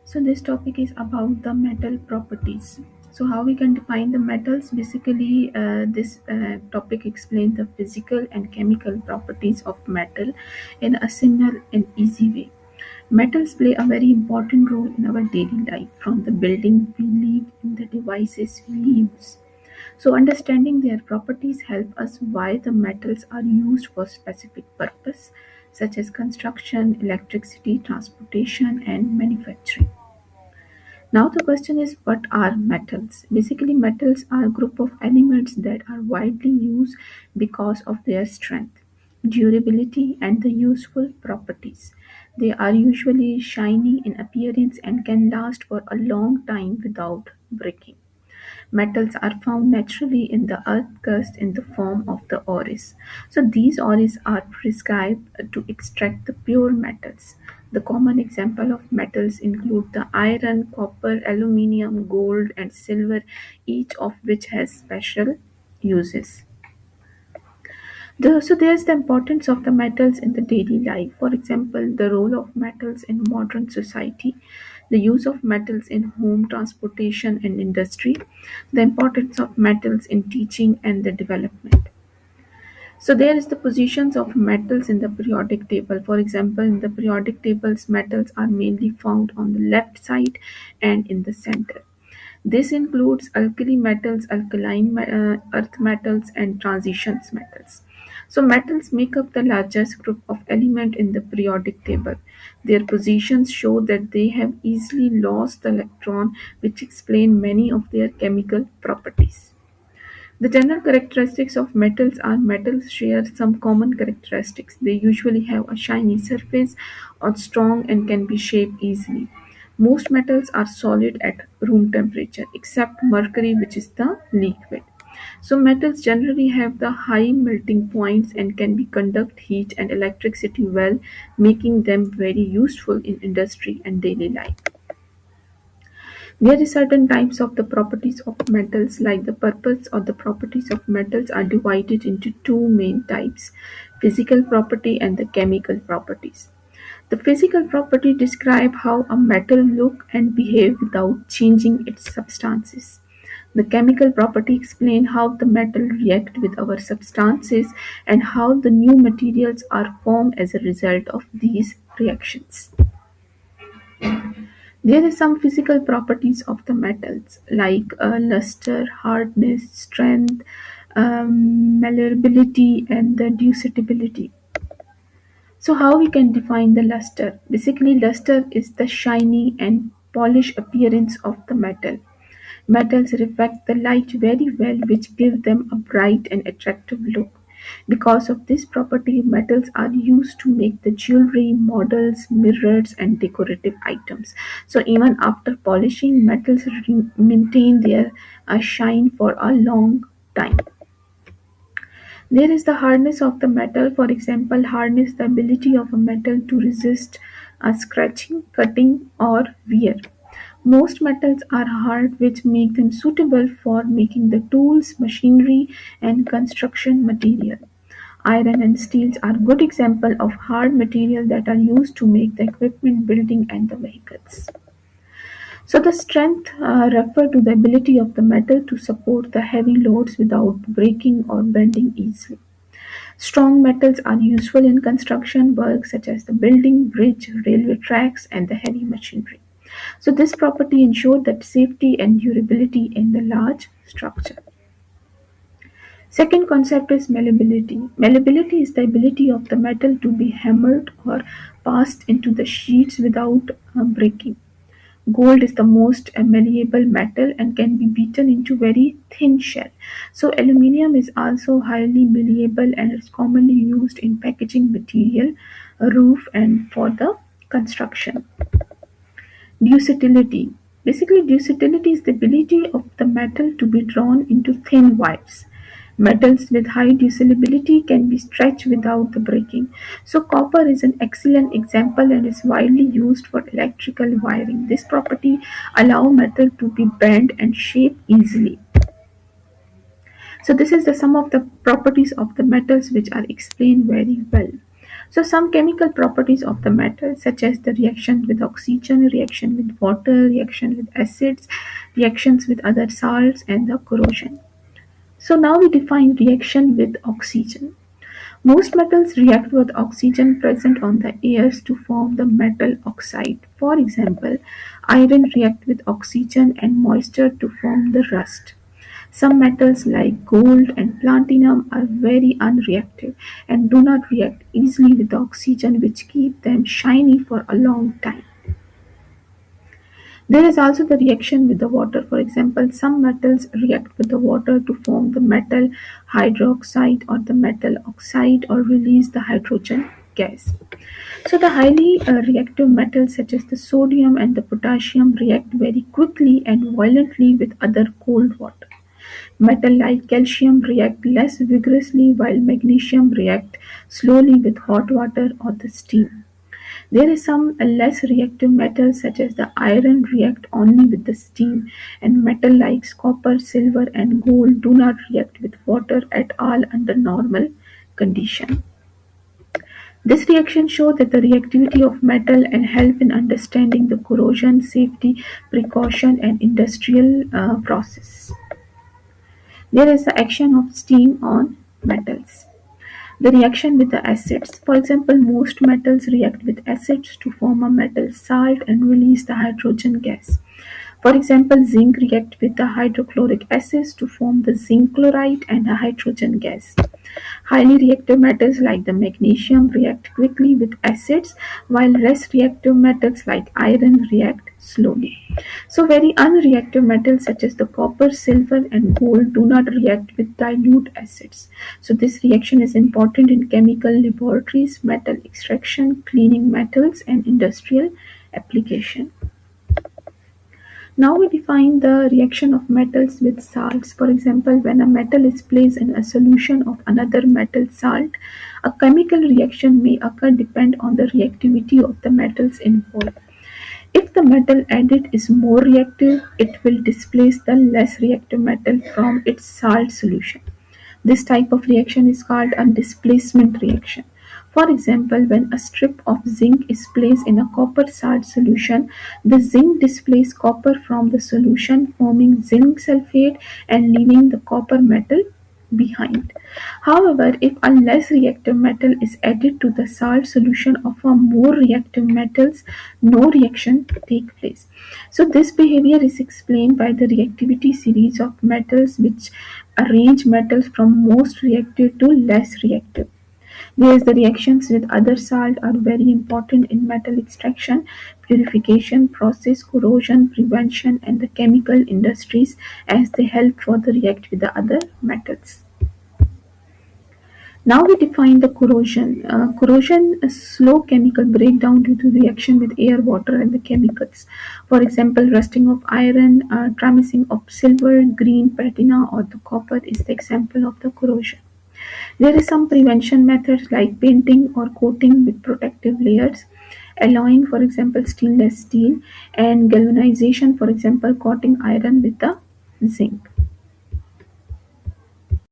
So this topic is about the metal properties. So how we can define the metals? Basically, this topic explains the physical and chemical properties of metal in a simple and easy way. Metals play a very important role in our daily life, from the building we live in the devices we use. So understanding their properties help us why the metals are used for specific purpose, such as construction, electricity, transportation, and manufacturing. Now the question is, what are metals? Basically, metals are a group of elements that are widely used because of their strength, durability, and the useful properties. They are usually shiny in appearance and can last for a long time without breaking. Metals are found naturally in the earth crust in the form of the ores. So these ores are prescribed to extract the pure metals. The common example of metals include the iron, copper, aluminium, gold, and silver, each of which has special uses. So there's the importance of the metals in the daily life. For example, the role of metals in modern society, the use of metals in home, transportation, and industry, the importance of metals in teaching and the development. So there is the positions of metals in the periodic table. For example, in the periodic tables, metals are mainly found on the left side and in the center. This includes alkali metals, alkaline earth metals, and transitions metals. So metals make up the largest group of element in the periodic table. Their positions show that they have easily lost the electron, which explain many of their chemical properties. The general characteristics of metals are metals share some common characteristics. They usually have a shiny surface, are strong, and can be shaped easily. Most metals are solid at room temperature except mercury, which is the liquid. So metals generally have the high melting points and can be conduct heat and electricity well, making them very useful in industry and daily life. There is certain types of the properties of metals, like the purpose or the properties of metals are divided into two main types: physical property and the chemical properties. The physical property describe how a metal look and behave without changing its substances. The chemical property explain how the metal react with our substances and how the new materials are formed as a result of these reactions. There are some physical properties of the metals like luster, hardness, strength, malleability, and the ductility. So, how we can define the luster? Basically, luster is the shiny and polished appearance of the metal. Metals reflect the light very well, which give them a bright and attractive look. Because of this property, metals are used to make the jewelry, models, mirrors, and decorative items. So even after polishing, metals maintain their shine for a long time. There is the hardness of the metal. For example, hardness, the ability of a metal to resist scratching, cutting, or wear. Most metals are hard, which make them suitable for making the tools, machinery, and construction material. Iron and steels are good examples of hard material that are used to make the equipment, building, and the vehicles. So the strength refer to the ability of the metal to support the heavy loads without breaking or bending easily. Strong metals are useful in construction work such as the building, bridge, railway tracks, and the heavy machinery. So this property ensures that safety and durability in the large structure. Second concept is malleability. Malleability is the ability of the metal to be hammered or passed into the sheets without breaking. Gold is the most malleable metal and can be beaten into very thin shell. So aluminium is also highly malleable and is commonly used in packaging material, roof, and for the construction. Ductility. Basically, ductility is the ability of the metal to be drawn into thin wires. Metals with high ductility can be stretched without the breaking. So, copper is an excellent example and is widely used for electrical wiring. This property allows metal to be bent and shaped easily. So, this is the sum of the properties of the metals which are explained very well. So some chemical properties of the metal, such as the reaction with oxygen, reaction with water, reaction with acids, reactions with other salts, and the corrosion. So now we define reaction with oxygen. Most metals react with oxygen present on the airs to form the metal oxide. For example, iron react with oxygen and moisture to form the rust. Some metals like gold and platinum are very unreactive and do not react easily with oxygen, which keep them shiny for a long time. There is also the reaction with the water. For example, some metals react with the water to form the metal hydroxide or the metal oxide or release the hydrogen gas. So the highly reactive metals such as the sodium and the potassium react very quickly and violently with other cold water. Metal like calcium react less vigorously while magnesium react slowly with hot water or the steam. There is some less reactive metals such as the iron react only with the steam, and metal like copper, silver and gold do not react with water at all under normal condition. This reaction shows that the reactivity of metal and help in understanding the corrosion, safety, precaution and industrial process. There is the action of steam on metals. The reaction with the acids. For example, most metals react with acids to form a metal salt and release the hydrogen gas. For example, zinc react with the hydrochloric acids to form the zinc chloride and a hydrogen gas. Highly reactive metals like the magnesium react quickly with acids, while less reactive metals like iron react slowly. So, very unreactive metals such as the copper, silver, and gold do not react with dilute acids. So, this reaction is important in chemical laboratories, metal extraction, cleaning metals, and industrial application. Now we define the reaction of metals with salts. For example, when a metal is placed in a solution of another metal salt, a chemical reaction may occur depend on the reactivity of the metals involved. If the metal added is more reactive, it will displace the less reactive metal from its salt solution. This type of reaction is called a displacement reaction. For example, when a strip of zinc is placed in a copper salt solution, the zinc displaces copper from the solution, forming zinc sulfate and leaving the copper metal behind. However, if a less reactive metal is added to the salt solution of a more reactive metals, no reaction take place. So this behavior is explained by the reactivity series of metals which arrange metals from most reactive to less reactive. Whereas the reactions with other salt are very important in metal extraction, purification process, corrosion prevention and the chemical industries as they help further react with the other metals. Now we define the corrosion. Corrosion is slow chemical breakdown due to reaction with air, water, and the chemicals. For example, rusting of iron, tramicing of silver, green patina, or the copper is the example of the corrosion. There is some prevention methods like painting or coating with protective layers, alloying, for example, stainless steel, and galvanization, for example, coating iron with the zinc.